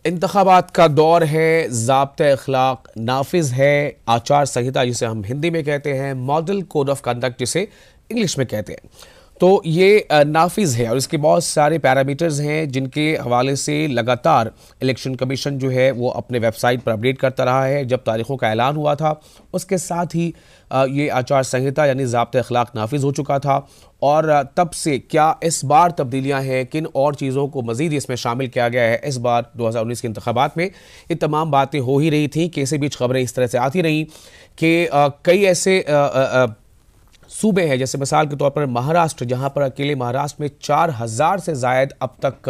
इंतखाबात का दौर है, ज़ाब्ते अखलाक नाफिज है, आचार संहिता जिसे हम हिंदी में कहते हैं, मॉडल कोड ऑफ कंडक्ट जिसे इंग्लिश में कहते हैं, तो ये नाफिज है और इसके बहुत सारे पैरामीटर्स हैं जिनके हवाले से लगातार इलेक्शन कमीशन जो है वो अपने वेबसाइट पर अपडेट करता रहा है। जब तारीखों का ऐलान हुआ था उसके साथ ही ये आचार संहिता यानी ज़ाब्ते अखलाक नाफिज हो चुका था और तब से क्या इस बार तब्दीलियां हैं, किन और चीज़ों को मज़ीद इसमें शामिल किया गया है इस बार 2019 के इंतखाबात में, ये तमाम बातें हो ही रही थी कि इसी बीच खबरें इस तरह से आती रहीं कि कई ऐसे सूबे हैं, जैसे मिसाल के तौर पर महाराष्ट्र, जहां पर अकेले महाराष्ट्र में 4000 से ज़ायद अब तक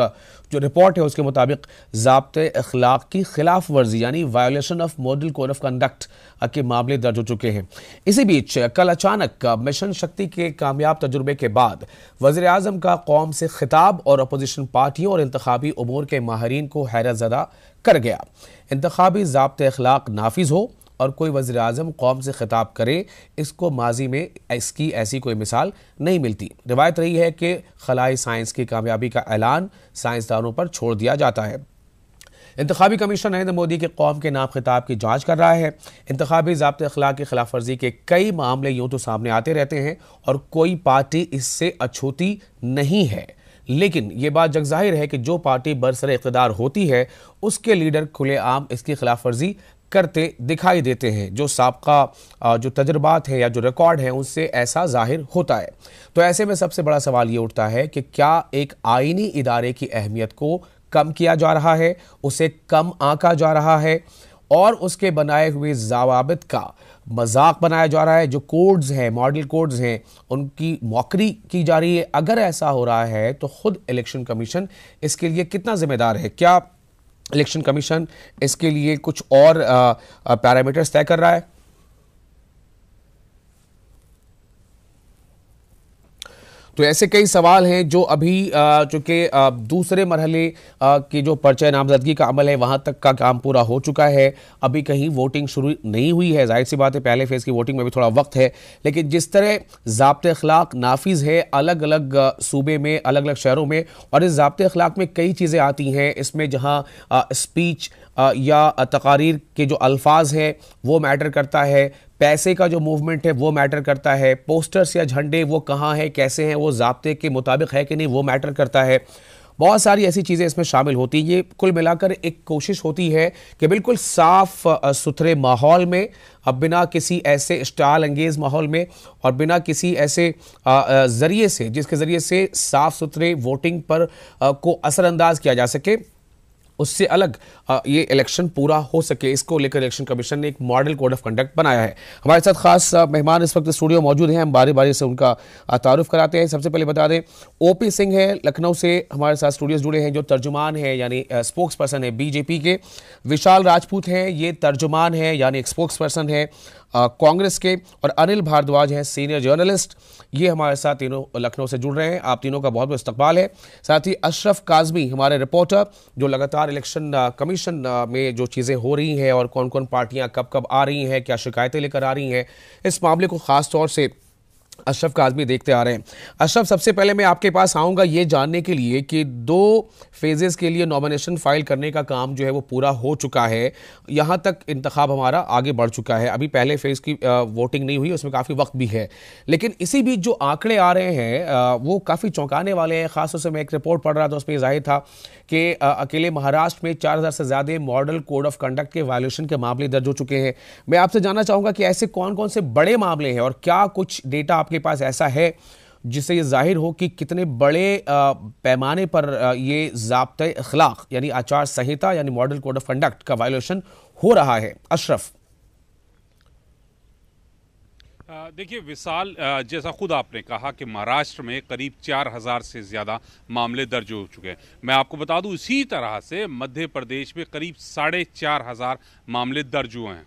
जो रिपोर्ट है उसके मुताबिक ज़ाब्ते अखलाक की खिलाफ वर्जी यानी violation of model code of conduct के मामले दर्ज हो चुके हैं। इसी बीच कल अचानक मिशन शक्ति के कामयाब तजुर्बे के बाद वज़ीर आज़म का कौम से खिताब और अपोजिशन पार्टियों और इंतखाबी उमूर के माहिरीन को हैरत ज़दा कर गया। इंतखाबी ज़ाब्ते अखलाक नाफिज हो और कोई वज़ीर आज़म कौम से खिताब करे, इसको माजी में इसकी ऐसी कोई मिसाल नहीं मिलती। रिवायत रही है कि खलाई साइंस की कामयाबी का ऐलान साइंसदानों पर छोड़ दिया जाता है। इंतखाबी कमीशन नरेंद्र मोदी के कौम के नाम खिताब की जांच कर रहा है। इंतखाबी ज़ाब्ते अखलाक की खिलाफ वर्जी के कई मामले यूं तो सामने आते रहते हैं और कोई पार्टी इससे अछूती नहीं है, लेकिन ये बात जग जाहिर है कि जो पार्टी बरसरे इक़्तिदार होती है उसके लीडर खुलेआम इसकी खिलाफ वर्जी करते दिखाई देते हैं। जो साबका जो तजुर्बात है या जो रिकॉर्ड है उससे ऐसा जाहिर होता है। तो ऐसे में सबसे बड़ा सवाल ये उठता है कि क्या एक आईनी इदारे की अहमियत को कम किया जा रहा है, उसे कम आंका जा रहा है और उसके बनाए हुए ज़वाबित का मजाक बनाया जा रहा है। जो कोड्स हैं, मॉडल कोड्स हैं, उनकी मौकरी की जा रही है। अगर ऐसा हो रहा है तो खुद इलेक्शन कमीशन इसके लिए कितना जिम्मेदार है? क्या इलेक्शन कमीशन इसके लिए कुछ और पैरामीटर्स तय कर रहा है? तो ऐसे कई सवाल हैं जो अभी चूंकि दूसरे मरहले की जो पर्चा नामजदगी का अमल है वहां तक का काम पूरा हो चुका है, अभी कहीं वोटिंग शुरू नहीं हुई है। जाहिर सी बात है पहले फेज़ की वोटिंग में भी थोड़ा वक्त है, लेकिन जिस तरह ज़ाब्ते अखलाक नाफिज है अलग अलग सूबे में, अलग अलग शहरों में, और इस ज़ाब्ते अखलाक में कई चीज़ें आती हैं। इसमें जहाँ स्पीच या तकारीर के जो अल्फाज हैं वो मैटर करता है, पैसे का जो मूवमेंट है वो मैटर करता है, पोस्टर्स या झंडे वो कहाँ हैं, कैसे हैं, वो ज़ाब्ते के मुताबिक है कि नहीं, वो मैटर करता है। बहुत सारी ऐसी चीज़ें इसमें शामिल होती हैं। ये कुल मिलाकर एक कोशिश होती है कि बिल्कुल साफ सुथरे माहौल में, अब बिना किसी ऐसे स्टाइल अंगेज माहौल में और बिना किसी ऐसे ज़रिए से जिसके ज़रिए से साफ सुथरे वोटिंग पर को असरअंदाज किया जा सके, उससे अलग ये इलेक्शन पूरा हो सके, इसको लेकर इलेक्शन कमीशन ने एक मॉडल कोड ऑफ कंडक्ट बनाया है। हमारे साथ खास मेहमान इस वक्त स्टूडियो मौजूद हैं, हम बारी बारी से उनका तारुफ कराते हैं। सबसे पहले बता दें, ओपी सिंह है, लखनऊ से हमारे साथ स्टूडियोज जुड़े हैं, जो तर्जुमान है यानी स्पोक्स पर्सन है बीजेपी के। विशाल राजपूत हैं, ये तर्जुमान है यानी एक स्पोक्स पर्सन है कांग्रेस के, और अनिल भारद्वाज हैं सीनियर जर्नलिस्ट, ये हमारे साथ तीनों लखनऊ से जुड़ रहे हैं। आप तीनों का बहुत बहुत इस्तकबाल है। साथ ही अशरफ काजमी हमारे रिपोर्टर, जो लगातार इलेक्शन कमीशन में जो चीज़ें हो रही हैं और कौन कौन पार्टियां कब कब आ रही हैं, क्या शिकायतें लेकर आ रही हैं, इस मामले को ख़ास तौर से अशरफ काज़मी देखते आ रहे हैं। अशरफ, सबसे पहले मैं आपके पास आऊँगा ये जानने के लिए कि 2 फेजेस के लिए नॉमिनेशन फाइल करने का काम जो है वो पूरा हो चुका है, यहाँ तक इंतखाब हमारा आगे बढ़ चुका है। अभी पहले फेज़ की वोटिंग नहीं हुई, उसमें काफ़ी वक्त भी है, लेकिन इसी बीच जो आंकड़े आ रहे हैं वो काफ़ी चौंकाने वाले हैं। ख़ासतौर से मैं एक रिपोर्ट पढ़ रहा था, उसमें जाहिर था कि अकेले महाराष्ट्र में 4000 से ज़्यादा मॉडल कोड ऑफ कंडक्ट के वायलेशन के मामले दर्ज हो चुके हैं। मैं आपसे जानना चाहूँगा कि ऐसे कौन कौन से बड़े मामले हैं और क्या कुछ डेटा आपके पास ऐसा है जिससे ये जाहिर हो कि कितने बड़े पैमाने पर ये ज़ाब्ते अखलाक यानी आचार संहिता यानी मॉडल कोड ऑफ कंडक्ट का वायलेशन हो रहा है? अशरफ। देखिए विशाल, जैसा खुद आपने कहा कि महाराष्ट्र में करीब 4000 से ज़्यादा मामले दर्ज हो चुके हैं। मैं आपको बता दूं इसी तरह से मध्य प्रदेश में करीब 4500 मामले दर्ज हुए हैं।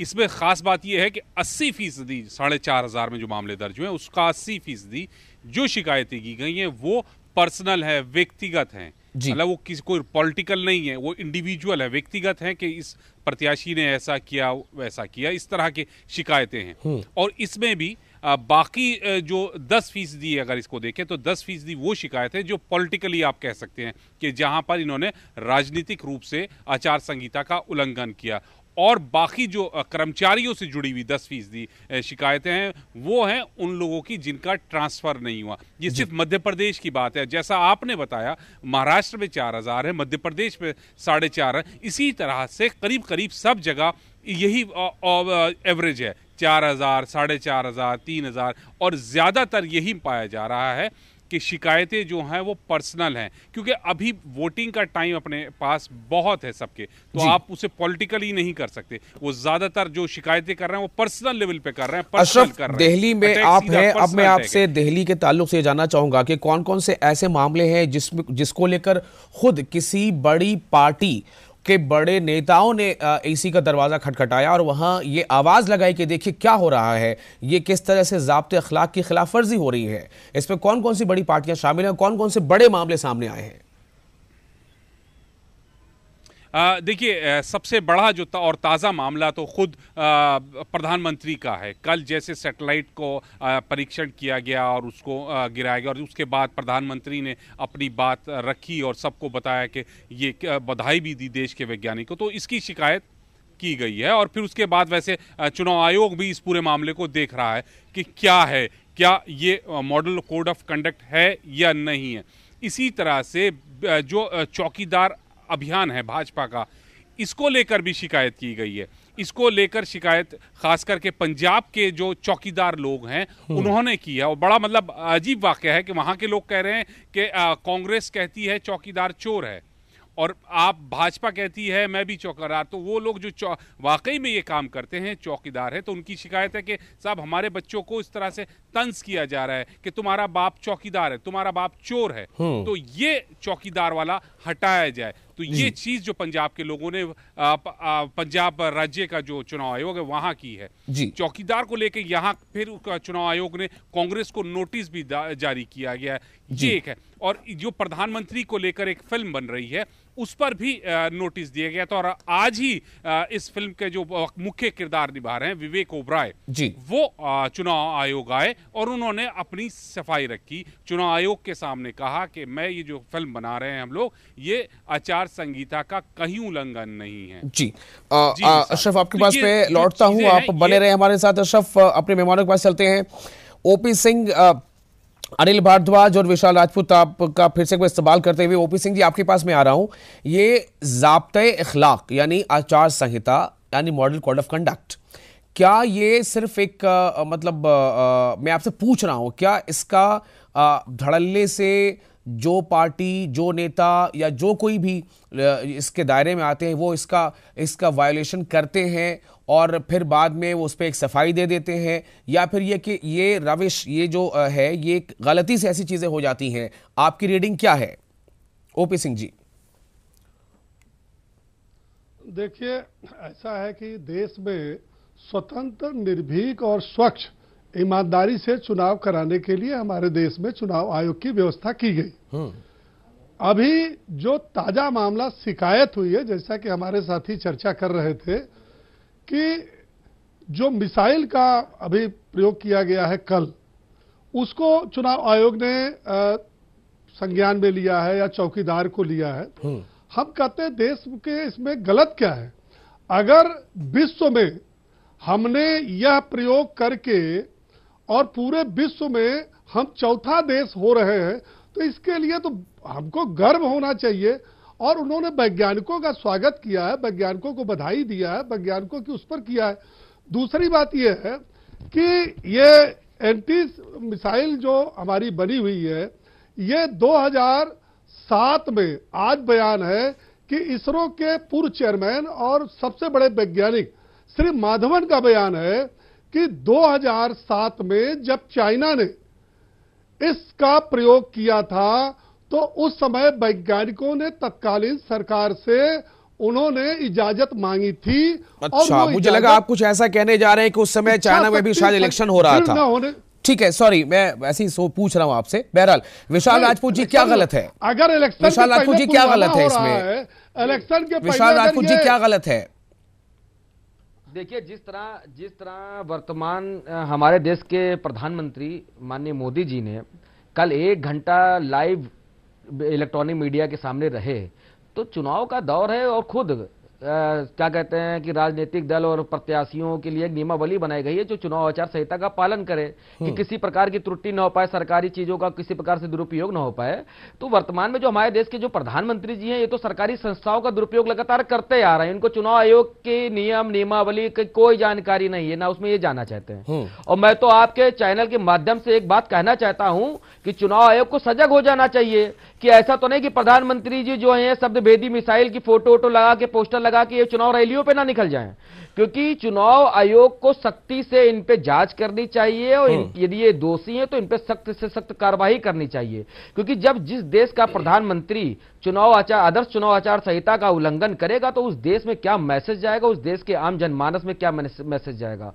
इसमें ख़ास बात यह है कि 80% 4500 में जो मामले दर्ज हुए हैं उसका 80% जो शिकायतें की गई हैं वो पर्सनल है, व्यक्तिगत हैं। मतलब वो किसी कोई पॉलिटिकल नहीं है, वो इंडिविजुअल है, व्यक्तिगत है कि इस प्रत्याशी ने ऐसा किया वैसा किया, इस तरह की शिकायतें हैं। और इसमें भी बाकी जो 10% अगर इसको देखें तो 10% वो शिकायत है जो पॉलिटिकली आप कह सकते हैं कि जहां पर इन्होंने राजनीतिक रूप से आचार संहिता का उल्लंघन किया। और बाकी जो कर्मचारियों से जुड़ी हुई 10% शिकायतें हैं वो हैं उन लोगों की जिनका ट्रांसफर नहीं हुआ। ये सिर्फ मध्य प्रदेश की बात है। जैसा आपने बताया महाराष्ट्र में 4000 है, मध्य प्रदेश में 4.5 है। इसी तरह से करीब करीब सब जगह यही एवरेज है, 4000, 4500, 3000, और ज्यादातर यही पाया जा रहा है कि शिकायतें जो हैं वो पर्सनल हैं, क्योंकि अभी वोटिंग का टाइम अपने पास बहुत है सबके, तो आप उसे पॉलिटिकली नहीं कर सकते। वो ज्यादातर जो शिकायतें कर रहे हैं वो पर्सनल लेवल पे कर रहे हैं, पर्सनल कर रहे हैं। दिल्ली में आप हैं, अब मैं आपसे दिल्ली के ताल्लुक से जानना चाहूंगा कि कौन कौन से ऐसे मामले हैं जिसको लेकर खुद किसी बड़ी पार्टी के बड़े नेताओं ने एसी का दरवाजा खटखटाया और वहां ये आवाज लगाई कि देखिए क्या हो रहा है, ये किस तरह से ज़ाब्ते अखलाक की खिलाफवर्जी हो रही है। इसमें कौन कौन सी बड़ी पार्टियां शामिल हैं, कौन कौन से बड़े मामले सामने आए हैं? देखिए, सबसे बड़ा जो और ताज़ा मामला तो खुद प्रधानमंत्री का है। कल जैसे सैटेलाइट को परीक्षण किया गया और उसको गिराया गया, और उसके बाद प्रधानमंत्री ने अपनी बात रखी और सबको बताया कि ये बधाई भी दी देश के वैज्ञानिकों, तो इसकी शिकायत की गई है। और फिर उसके बाद वैसे चुनाव आयोग भी इस पूरे मामले को देख रहा है कि क्या ये मॉडल कोड ऑफ कंडक्ट है या नहीं है। इसी तरह से जो चौकीदार अभियान है भाजपा का, इसको लेकर भी शिकायत की गई है। इसको लेकर शिकायत खास करके पंजाब के जो चौकीदार लोग हैं उन्होंने की है। और बड़ा मतलब अजीब वाकया है कि वहां के लोग कह रहे हैं कि कांग्रेस कहती है चौकीदार चोर है और आप भाजपा कहती है मैं भी चौकीदार। तो वो लोग जो वाकई में ये काम करते हैं, चौकीदार है, तो उनकी शिकायत है कि साहब हमारे बच्चों को इस तरह से तंज किया जा रहा है कि तुम्हारा बाप चौकीदार है, तुम्हारा बाप चोर है, तो ये चौकीदार वाला हटाया जाए। तो ये चीज जो पंजाब के लोगों ने पंजाब राज्य का जो चुनाव आयोग है वहां की है। चौकीदार को लेकर यहाँ फिर चुनाव आयोग ने कांग्रेस को नोटिस भी जारी किया गया है। ये एक है। और जो प्रधानमंत्री को लेकर एक फिल्म बन रही है उस पर भी नोटिस दिया गया था। और आज ही इस फिल्म के जो मुख्य किरदार निभा रहे हैं विवेक ओबराय, वो चुनाव आयोग आए और उन्होंने अपनी सफाई रखी। चुनाव आयोग के सामने कहा कि मैं ये जो फिल्म बना रहे हैं हम लोग, ये आचार संहिता का कहीं उल्लंघन नहीं है। जी अशरफ, आपके पास मैं लौटता हूं, आप बने रहे हमारे साथ। अशरफ, अपने मेहमानों के पास चलते हैं। ओपी सिंह, अनिल भारद्वाज और विशाल राजपूत आपका फिर से इस्तेमाल करते हुए, ओपी सिंह जी आपके पास में आ रहा हूं। ये ज़ाब्ते अखलाक यानी आचार संहिता यानी मॉडल कोड ऑफ कंडक्ट, क्या ये सिर्फ एक मैं आपसे पूछ रहा हूं, क्या इसका धड़ल्ले से जो पार्टी, जो नेता या जो कोई भी इसके दायरे में आते हैं वो इसका वायोलेशन करते हैं और फिर बाद में वो उस पर एक सफाई दे देते हैं, या फिर ये कि ये रविश, ये जो है, ये गलती से ऐसी चीजें हो जाती हैं? आपकी रीडिंग क्या है ओपी सिंह जी? देखिए, ऐसा है कि देश में स्वतंत्र, निर्भीक और स्वच्छ ईमानदारी से चुनाव कराने के लिए हमारे देश में चुनाव आयोग की व्यवस्था की गई। अभी जो ताजा मामला शिकायत हुई है, जैसा कि हमारे साथी चर्चा कर रहे थे कि जो मिसाइल का अभी प्रयोग किया गया है कल, उसको चुनाव आयोग ने संज्ञान में लिया है या चौकीदार को लिया है। हम कहते हैं देश के इसमें गलत क्या है? अगर विश्व में हमने यह प्रयोग करके और पूरे विश्व में हम चौथा देश हो रहे हैं, तो इसके लिए तो हमको गर्व होना चाहिए। और उन्होंने वैज्ञानिकों का स्वागत किया है, वैज्ञानिकों को बधाई दिया है, वैज्ञानिकों की उस पर किया है। दूसरी बात यह है कि ये एंटी मिसाइल जो हमारी बनी हुई है, ये 2007 में आज बयान है कि इसरो के पूर्व चेयरमैन और सबसे बड़े वैज्ञानिक श्री माधवन का बयान है कि 2007 में जब चाइना ने इसका प्रयोग किया था तो उस समय वैज्ञानिकों ने तत्कालीन सरकार से उन्होंने इजाजत मांगी थी। अच्छा, मुझे लगा आप कुछ ऐसा कहने जा रहे हैं कि उस समय चाइना में भी शायद इलेक्शन हो रहा था। ठीक है, सॉरी, मैं ऐसे ही पूछ रहा हूं आपसे। बहरहाल, विशाल राजपूत जी क्या गलत है? अगर इलेक्शन, विशाल राजपूत जी क्या गलत है इसमें? इलेक्शन के विशाल राजपूत जी क्या गलत है? देखिए, जिस तरह वर्तमान हमारे देश के प्रधानमंत्री माननीय मोदी जी ने कल 1 घंटा लाइव इलेक्ट्रॉनिक मीडिया के सामने रहे, तो चुनाव का दौर है और खुद क्या कहते हैं कि राजनीतिक दल और प्रत्याशियों के लिए एक नियमावली बनाई गई है जो चुनाव आचार संहिता का पालन करे कि किसी प्रकार की त्रुटि न हो पाए, सरकारी चीजों का किसी प्रकार से दुरुपयोग न हो पाए। तो वर्तमान में जो हमारे देश के जो प्रधानमंत्री जी हैं, ये तो सरकारी संस्थाओं का दुरुपयोग लगातार करते आ रहे हैं। इनको चुनाव आयोग के नियम नियमावली की कोई जानकारी नहीं है, ना उसमें ये जानना चाहते हैं। और मैं तो आपके चैनल के माध्यम से एक बात कहना चाहता हूं कि चुनाव आयोग को सजग हो जाना चाहिए कि ऐसा तो नहीं कि प्रधानमंत्री जी जो है शब्द भेदी मिसाइल की फोटो लगा के, पोस्टर लगा के ये चुनाव रैलियों पे ना निकल जाएं, क्योंकि चुनाव आयोग को सख्ती से इन पे जांच करनी चाहिए और यदि ये दोषी हैं तो इन पे सख्त से सख्त कार्रवाई करनी चाहिए। क्योंकि जब जिस देश का प्रधानमंत्री आदर्श चुनाव आचार संहिता का उल्लंघन करेगा तो उस देश में क्या मैसेज जाएगा, उस देश के आम जनमानस में क्या मैसेज जाएगा।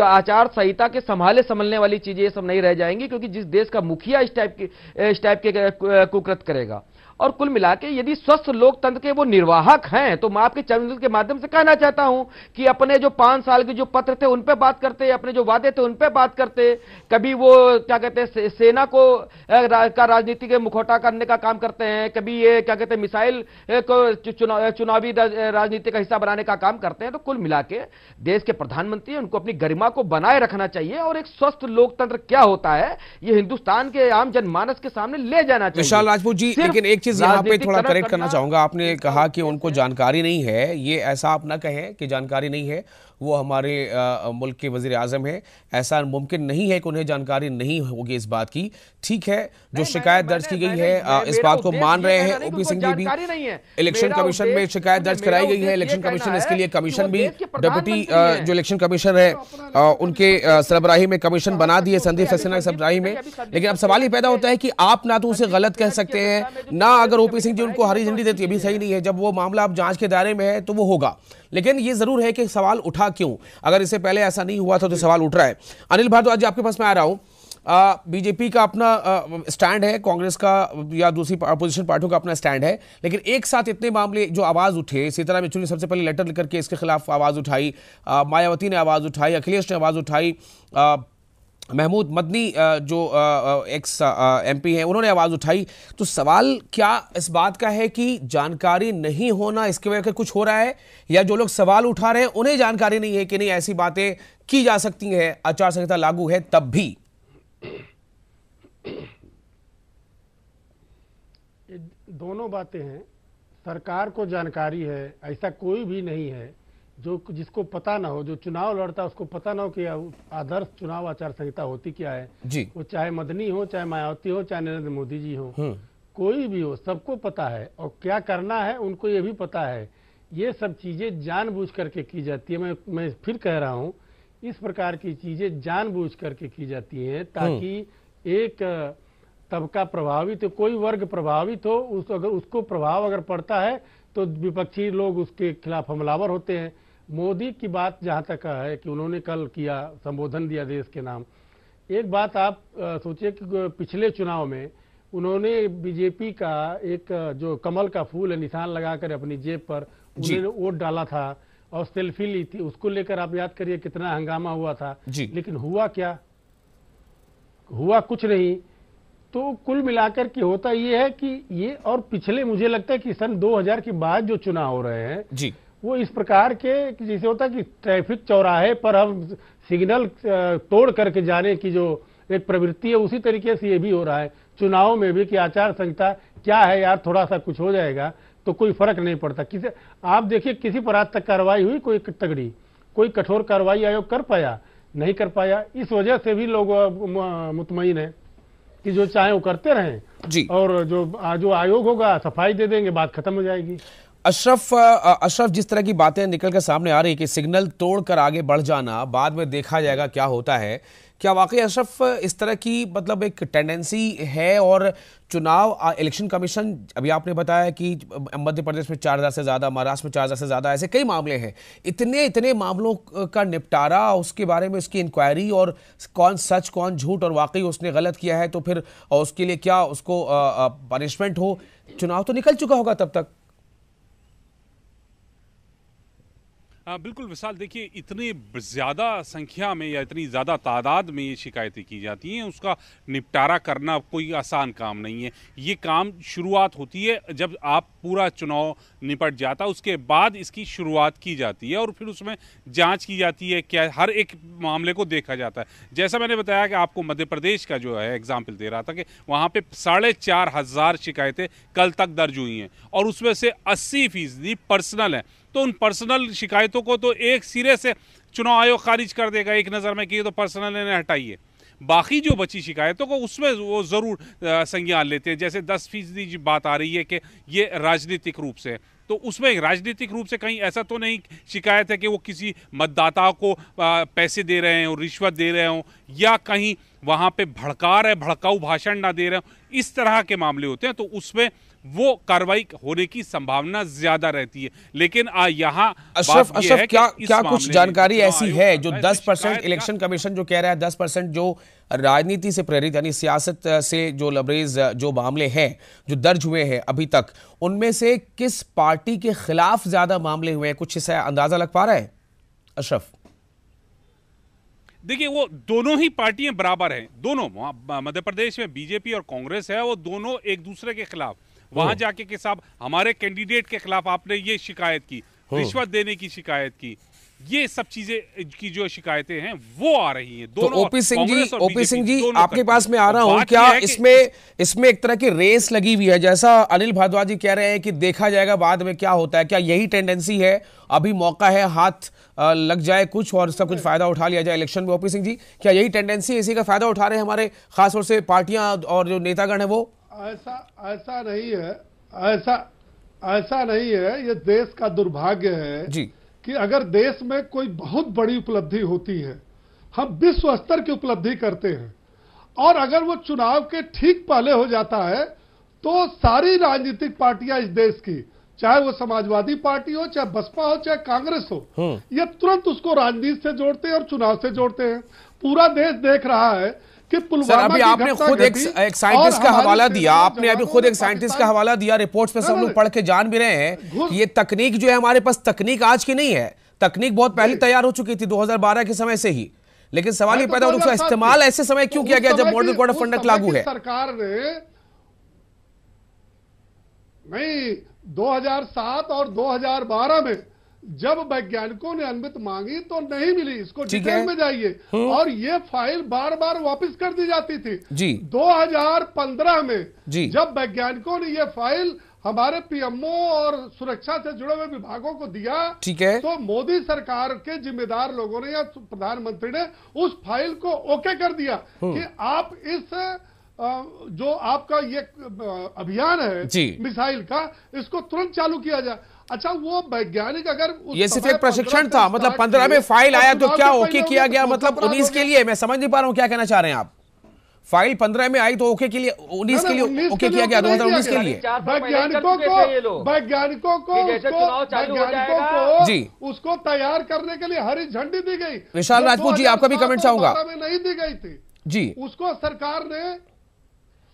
आचार संहिता के संभलने वाली चीजें ये सब नहीं रह जाएंगी, क्योंकि जिस देश का मुखिया इस टाइप के कुकृत्य करेगा। और कुल मिला के यदि स्वस्थ लोकतंत्र के वो निर्वाहक हैं तो मैं आपके चैनल के माध्यम से कहना चाहता हूं कि अपने जो 5 साल के जो पत्र थे उन पे बात करते, अपने जो वादे थे उन पे बात करते। कभी वो क्या कहते हैं सेना को का राजनीति के मुखौटा करने का काम करते हैं, कभी ये क्या कहते हैं मिसाइल को चुनावी राजनीति का हिस्सा बनाने का काम करते हैं। तो कुल मिला के देश के प्रधानमंत्री उनको अपनी गरिमा को बनाए रखना चाहिए और एक स्वस्थ लोकतंत्र क्या होता है ये हिंदुस्तान के आम जनमानस के सामने ले जाना चाहिए। विशाल राजपूत जी, लेकिन एक यहाँ पे थोड़ा करेक्ट करना चाहूंगा। आपने कहा कि उनको जानकारी नहीं है, ये ऐसा आप ना कहें कि जानकारी नहीं है, वो हमारे मुल्क के वजीर आजम है। ऐसा मुमकिन नहीं है कि उन्हें जानकारी नहीं होगी इस बात की। ठीक है, जो शिकायत दर्ज की गई है इस बात को मान रहे हैं ओपी सिंह जी भी। इलेक्शन कमीशन में शिकायत दर्ज कराई गई है। इलेक्शन कमीशन इसके लिए कमीशन भी डिप्टी जो इलेक्शन कमीशनर है उनके सरबराही में कमीशन बना दिए, संदीप सक्सेना की सरबराही में। लेकिन अब सवाल ही पैदा होता है कि आप ना तो उसे गलत कह सकते हैं, ना अगर ओपी सिंह जी उनको हरी झंडी देती है भी सही नहीं है। जब वो मामला अब जांच के दायरे में है तो वो होगा। लेकिन ये जरूर है कि सवाल उठा क्यों, अगर इससे पहले ऐसा नहीं हुआ था तो सवाल उठ रहा है। अनिल भारद्वाज, आपके पास मैं आ रहा हूं। बीजेपी का अपना स्टैंड है, कांग्रेस का या दूसरी अपोजिशन पार्टियों का अपना स्टैंड है, लेकिन एक साथ इतने मामले जो आवाज उठे, सीताराम येचुरी ने सबसे पहले लेटर लिखकर के इसके खिलाफ आवाज उठाई, मायावती ने आवाज उठाई, अखिलेश ने आवाज उठाई, महमूद मदनी जो एक्स एमपी हैं उन्होंने आवाज उठाई। तो सवाल क्या इस बात का है कि जानकारी नहीं होना इसकी वजह से कुछ हो रहा है, या जो लोग सवाल उठा रहे हैं उन्हें जानकारी नहीं है कि नहीं ऐसी बातें की जा सकती हैं, आचार संहिता लागू है तब भी? दोनों बातें हैं। सरकार को जानकारी है, ऐसा कोई भी नहीं है जो जिसको पता ना हो, जो चुनाव लड़ता है उसको पता ना हो कि आदर्श चुनाव आचार संहिता होती क्या है जी। वो चाहे मदनी हो, चाहे मायावती हो, चाहे नरेंद्र मोदी जी हो, कोई भी हो, सबको पता है। और क्या करना है उनको ये भी पता है। ये सब चीजें जानबूझ करके की जाती है। मैं फिर कह रहा हूँ, इस प्रकार की चीजें जानबूझ करके की जाती हैं ताकि एक तबका प्रभावित हो, कोई वर्ग प्रभावित हो, अगर उसको प्रभाव अगर पड़ता है तो विपक्षी लोग उसके खिलाफ हमलावर होते हैं। मोदी की बात जहां तक है कि उन्होंने कल किया, संबोधन दिया देश के नाम। एक बात आप सोचिए कि पिछले चुनाव में उन्होंने बीजेपी का एक जो कमल का फूल है निशान लगाकर अपनी जेब पर उन्होंने वोट डाला था और सेल्फी ली थी, उसको लेकर आप याद करिए कितना हंगामा हुआ था। लेकिन हुआ क्या? हुआ कुछ नहीं। तो कुल मिलाकर के होता ये है कि ये, और पिछले मुझे लगता है कि सन 2000 के बाद जो चुनाव हो रहे हैं जी, वो इस प्रकार के जैसे होता है कि ट्रैफिक चौराहे पर हम सिग्नल तोड़ करके जाने की जो एक प्रवृत्ति है, उसी तरीके से ये भी हो रहा है चुनाव में भी कि आचार संहिता क्या है यार, थोड़ा सा कुछ हो जाएगा तो कोई फर्क नहीं पड़ता। किसी आप देखिए किसी पर आज तक कार्रवाई हुई कोई तगड़ी, कोई कठोर कार्रवाई आयोग कर पाया? नहीं कर पाया। इस वजह से भी लोग मुतमईन है कि जो चाहे वो करते रहें जी, और जो आयोग होगा सफाई दे देंगे, बात खत्म हो जाएगी। अशरफ, जिस तरह की बातें निकल कर सामने आ रही कि सिग्नल तोड़कर आगे बढ़ जाना, बाद में देखा जाएगा क्या होता है, क्या वाकई अशरफ इस तरह की मतलब एक टेंडेंसी है? और चुनाव इलेक्शन कमीशन, अभी आपने बताया कि मध्य प्रदेश में 4000 से ज्यादा, महाराष्ट्र में 4000 से ज्यादा, ऐसे कई मामले हैं। इतने मामलों का निपटारा, उसके बारे में उसकी इंक्वायरी और कौन सच कौन झूठ और वाकई उसने गलत किया है तो फिर उसके लिए क्या उसको पनिशमेंट हो, चुनाव तो निकल चुका होगा तब तक। बिल्कुल विशाल, देखिए इतनी ज़्यादा संख्या में या इतनी ज़्यादा तादाद में ये शिकायतें की जाती हैं, उसका निपटारा करना कोई आसान काम नहीं है। ये काम शुरुआत होती है जब आप पूरा चुनाव निपट जाता है, उसके बाद इसकी शुरुआत की जाती है और फिर उसमें जांच की जाती है, क्या हर एक मामले को देखा जाता है। जैसा मैंने बताया कि आपको मध्य प्रदेश का जो है एग्जाम्पल दे रहा था कि वहाँ पे 4,500 शिकायतें कल तक दर्ज हुई हैं और उसमें से 80% पर्सनल है। तो उन पर्सनल शिकायतों को तो एक सिरे से चुनाव आयोग खारिज कर देगा एक नज़र में कि ये तो पर्सनल है, हटाइए। बाकी जो बची शिकायतों को उसमें वो ज़रूर संज्ञान लेते हैं। जैसे 10% की बात आ रही है कि ये राजनीतिक रूप से, तो उसमें राजनीतिक रूप से कहीं ऐसा तो नहीं शिकायत है कि वो किसी मतदाता को पैसे दे रहे हैं और रिश्वत दे रहे हों, या कहीं वहाँ पे भड़का रहे, भड़काऊ भाषण ना दे रहे हों, इस तरह के मामले होते हैं, तो उसमें वो कार्रवाई होने की संभावना ज्यादा रहती है। लेकिन यहाँ अशरफ क्या कुछ जानकारी ऐसी है जो 10% इलेक्शन कमीशन जो कह रहा है 10% जो राजनीति से प्रेरित यानी सियासत से जो लबरेज जो मामले हैं जो दर्ज हुए हैं अभी तक, उनमें से किस पार्टी के खिलाफ ज्यादा मामले हुए हैं, कुछ इससे अंदाजा लग पा रहा है अशरफ? देखिए वो दोनों ही पार्टियां बराबर हैं, दोनों मध्य प्रदेश में बीजेपी और कांग्रेस है, वो दोनों एक दूसरे के खिलाफ। वहां जाके कि साहब हमारे कैंडिडेट के खिलाफ आपने ये शिकायत की, रिश्वत देने की शिकायत की, ये सब चीजें की जो शिकायतें हैं वो आ रही हैं दोनों। तो ओपी सिंह जी आपके पास में आ रहा हूं, क्या इसमें एक तरह की रेस लगी हुई है, जैसा अनिल भारद्वाज जी कह रहे हैं कि देखा जाएगा बाद में क्या होता है, क्या यही टेंडेंसी है? अभी मौका है, हाथ लग जाए कुछ और इसका कुछ फायदा उठा लिया जाए इलेक्शन में। ओपी सिंह जी, क्या यही टेंडेंसी, इसी का फायदा उठा रहे हैं हमारे खासतौर से पार्टियां और जो नेतागण है वो? ऐसा नहीं है, ऐसा नहीं है। ये देश का दुर्भाग्य है जी कि अगर देश में कोई बहुत बड़ी उपलब्धि होती है, हम विश्व स्तर की उपलब्धि करते हैं, और अगर वो चुनाव के ठीक पहले हो जाता है तो सारी राजनीतिक पार्टियां इस देश की, चाहे वो समाजवादी पार्टी हो, चाहे बसपा हो, चाहे कांग्रेस हो, ये तुरंत उसको राजनीति से जोड़ते हैं और चुनाव से जोड़ते हैं। पूरा देश देख रहा है कि पुलवामा अभी आपने खुद एक साइंटिस्ट का हवाला दिया, आपने अभी खुद एक साइंटिस्ट का हवाला दिया, रिपोर्ट्स पे सब लोग पढ़ के जान भी रहे हैं कि ये तकनीक जो है हमारे पास, तकनीक आज की नहीं है, तकनीक बहुत पहले तैयार हो चुकी थी 2012 के समय से ही। लेकिन सवाल ये पैदा होता है उसका इस्तेमाल ऐसे समय क्यों किया गया जब मॉडल कोड ऑफ कंडक्ट लागू है? सरकार ने नहीं, 2007 और 2012 में जब वैज्ञानिकों ने अनुमति मांगी तो नहीं मिली, इसको डिटेल में जाइए, और ये फाइल बार बार वापस कर दी जाती थी जी। 2015 में जब वैज्ञानिकों ने ये फाइल हमारे पीएमओ और सुरक्षा से जुड़े हुए विभागों को दिया, ठीक है, तो मोदी सरकार के जिम्मेदार लोगों ने या प्रधानमंत्री ने उस फाइल को ओके कर दिया कि आप इस जो आपका ये अभियान है मिसाइल का, इसको तुरंत चालू किया जाए। अच्छा, वो वैज्ञानिक अगर ये सिर्फ एक प्रशिक्षण था, मतलब 15 में फाइल आया तो क्या ओके किया गया, मतलब 19 के लिए? मैं समझ नहीं पा रहा हूं क्या कहना चाह रहे हैं आप। फाइल 15 में आई तो ओके के लिए, 19 के लिए ओके किया गया, 2019 के लिए। वैज्ञानिकों को जी उसको तैयार करने के लिए हरी झंडी दी गई। विशाल राजपूत जी, आपका भी कमेंट चाहूंगा। नहीं दी गई थी जी, उसको सरकार ने।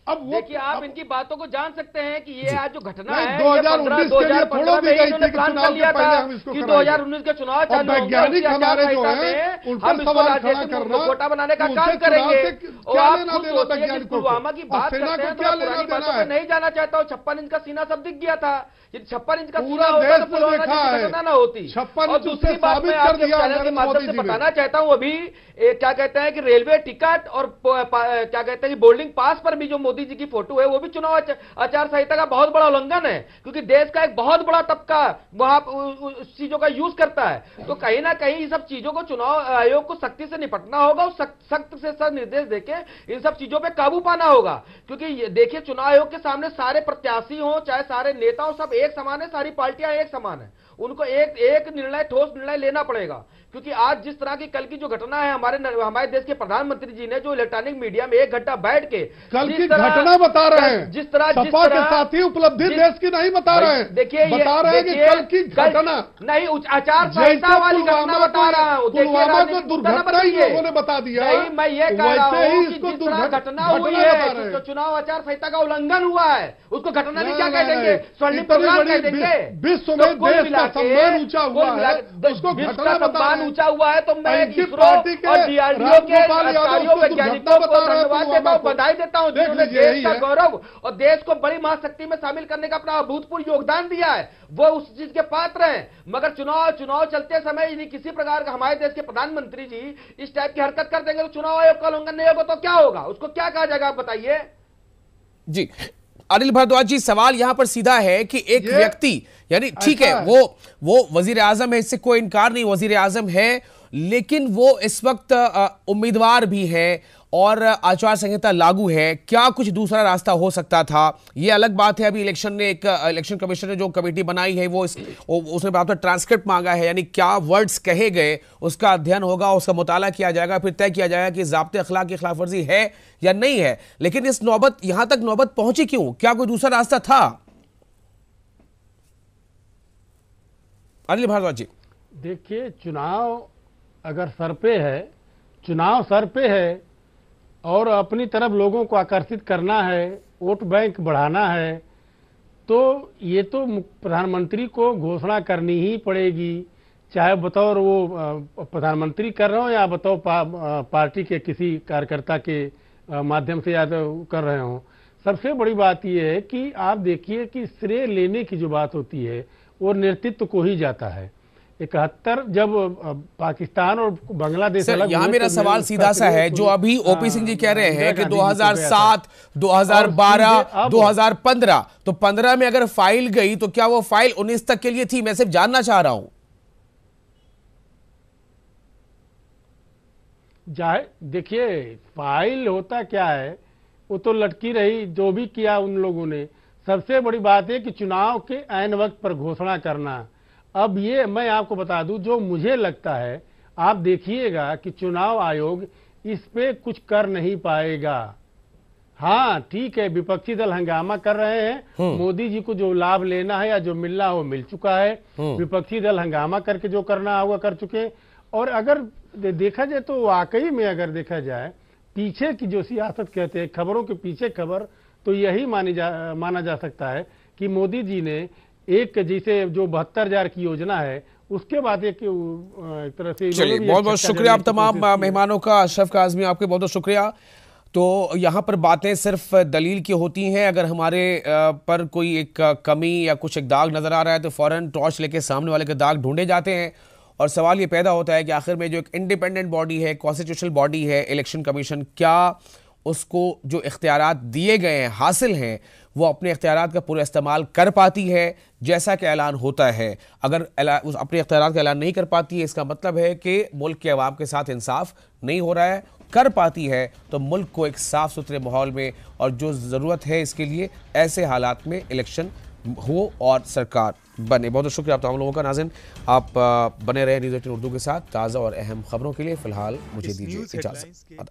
अब देखिए, आप इनकी बातों को जान सकते हैं कि ये आज जो घटना है 2015 में इन्होंने प्लान कर लिया था कि 2019 का चुनाव चालू होगा, वैज्ञानिक हमारे जो है हम इसको राजनीतिक कोटा बनाने का काम करेंगे। और आप खुद सोचिए कि पुलवामा की बात करते हैं तो पुरानी बातों पर नहीं जाना चाहता हूँ। 56 इंच का सीना सब दिख गया था, ये 56 इंच का सीना होता तो पुलवामा की घटना ना होती। और दूसरी बात मैं आपके चैनल के माध्यम से बताना चाहता हूँ, अभी क्या कहते हैं कि रेलवे टिकट और क्या कहते हैं कि बोर्डिंग पास पर भी जो मोदी जी की फोटो है वो भी चुनाव आचार संहिता का बहुत बड़ा उल्लंघन है, क्योंकि देश का एक बहुत बड़ा तबका वहां उस चीजों का यूज करता है। तो कहीं ना कहीं इन सब चीजों को चुनाव आयोग को सख्ती से निपटना होगा और सख्त से सख्त निर्देश देके इन सब चीजों पे काबू पाना होगा। क्योंकि देखिए, चुनाव आयोग के सामने सारे प्रत्याशी हो चाहे सारे नेता हो, सब एक समान है, सारी पार्टियां एक समान है, उनको एक निर्णय, ठोस निर्णय लेना पड़ेगा। क्योंकि आज जिस तरह की कल की जो घटना है, हमारे देश के प्रधानमंत्री जी ने जो इलेक्ट्रॉनिक मीडिया में 1 घंटा बैठ के कल की घटना बता रहे हैं, जिस तरह सपा के साथी उपलब्धि देश की नहीं बता रहे हैं, देखिए बता रहे हैं कि कल की घटना नहीं, आचार संहिता वाली घटना बता रहा हूं। पुलवामा को दुर्घटना ही लोगों ने बता दिया। नहीं, मैं ये कह रहा हूं कि इसको जिस तरह घटना हुई है, तो चुनाव आचार संहिता का उल्लंघन हुआ है, उसको घटना नहीं क्या कह देंगे, स्वर्णिम प्रोग्राम कह देंगे। विश्व में देश का सम्मान ऊंचा हुआ है, उसको घटना सम्मान ऊंचा हुआ है, तो मैं इसरो पार्टी के और डीआरडीओ के अधिकारियों वैज्ञानिकों को धन्यवाद देता हूं, बधाई देता हूं, जिन्होंने देश का गौरव और देश को बड़ी महाशक्ति में शामिल करने का अपना अभूतपूर्व योगदान दिया है, वो उस चीज के पात्र हैं। मगर चुनाव चलते समय यदि किसी प्रकार का हमारे देश के प्रधानमंत्री जी इस टाइप की हरकत कर देंगे तो चुनाव आयोग का उल्लंघन नहीं होगा तो क्या होगा, उसको क्या कहा जाएगा, आप बताइए। जी अनिल भारद्वाज जी, सवाल यहां पर सीधा है कि एक व्यक्ति, यानी ठीक है वो वजीर आजम है, इससे कोई इनकार नहीं, वजीर आजम है, लेकिन वो इस वक्त उम्मीदवार भी है और आचार संहिता लागू है। क्या कुछ दूसरा रास्ता हो सकता था? ये अलग बात है। अभी इलेक्शन कमीशन ने जो कमेटी बनाई है उसने बात पर ट्रांसक्रिप्ट मांगा है, यानी क्या वर्ड्स कहे गए उसका अध्ययन होगा, उसका मुताला किया जाएगा, फिर तय किया जाएगा कि ज़ाब्ते अखलाक की खिलाफ वर्जी है या नहीं है। लेकिन इस यहां तक नौबत पहुंची क्यों? क्या कोई दूसरा रास्ता था? अनिल भारद्वाज जी, देखिए, चुनाव अगर सर पे है और अपनी तरफ लोगों को आकर्षित करना है, वोट बैंक बढ़ाना है, तो ये तो प्रधानमंत्री को घोषणा करनी ही पड़ेगी, चाहे बतौर वो प्रधानमंत्री कर रहे हो या बतौर पार्टी के किसी कार्यकर्ता के माध्यम से या कर रहे हो। सबसे बड़ी बात ये है कि आप देखिए कि श्रेय लेने की जो बात होती है वो नेतृत्व को ही जाता है। 71 जब पाकिस्तान और बांग्लादेश अलग, यहाँ मेरा सवाल सीधा सा है, जो अभी ओपी सिंह जी कह रहे हैं कि 2007, 2012, 2015, तो 15 में अगर फाइल गई तो क्या वो फाइल 19 तक के लिए थी? मैं सिर्फ जानना चाह रहा हूं। देखिए, फाइल होता क्या है, वो तो लटकी रही, जो भी किया उन लोगों ने। सबसे बड़ी बात है कि चुनाव के ऐन वक्त पर घोषणा करना। अब ये मैं आपको बता दूं, जो मुझे लगता है, आप देखिएगा कि चुनाव आयोग इस पे कुछ कर नहीं पाएगा। हाँ ठीक है, विपक्षी दल हंगामा कर रहे हैं, मोदी जी को जो लाभ लेना है या जो मिलना है वो मिल चुका है, विपक्षी दल हंगामा करके जो करना होगा कर चुके। और अगर देखा जाए तो वाकई में अगर देखा जाए पीछे की जो सियासत कहते हैं, खबरों के पीछे खबर, तो यही माना जा सकता है कि मोदी जी ने एक जैसे जो 72,000 की योजना है उसके बाद एक तरह से। चलिए, बहुत बहुत शुक्रिया आप तमाम मेहमानों का। अशरफ काज़मी, आपके बहुत बहुत शुक्रिया। तो यहाँ पर बातें सिर्फ दलील की होती हैं। अगर हमारे पर कोई एक कमी या कुछ एक दाग नजर आ रहा है तो फौरन टॉर्च लेके सामने वाले के दाग ढूंढे जाते हैं और सवाल ये पैदा होता है कि आखिर में जो एक इंडिपेंडेंट बॉडी है, कॉन्स्टिट्यूशनल बॉडी है इलेक्शन कमीशन, क्या उसको जो इख्तियारात दिए गए हैं, हासिल हैं, वो अपने इख्तियारात का पूरा इस्तेमाल कर पाती है जैसा कि ऐलान होता है? अगर उस अपने इख्तियारात का ऐलान नहीं कर पाती है, इसका मतलब है कि मुल्क के अवाम के साथ इंसाफ नहीं हो रहा है। कर पाती है तो मुल्क को एक साफ सुथरे माहौल में, और जो ज़रूरत है इसके लिए ऐसे हालात में इलेक्शन हो और सरकार बने। बहुत बहुत शुक्रिया आप तमाम लोगों का। नाज़रीन, आप बने रहे न्यूज़ 18 उर्दू के साथ ताज़ा और अहम खबरों के लिए। फ़िलहाल मुझे दीजिए इजाज़त।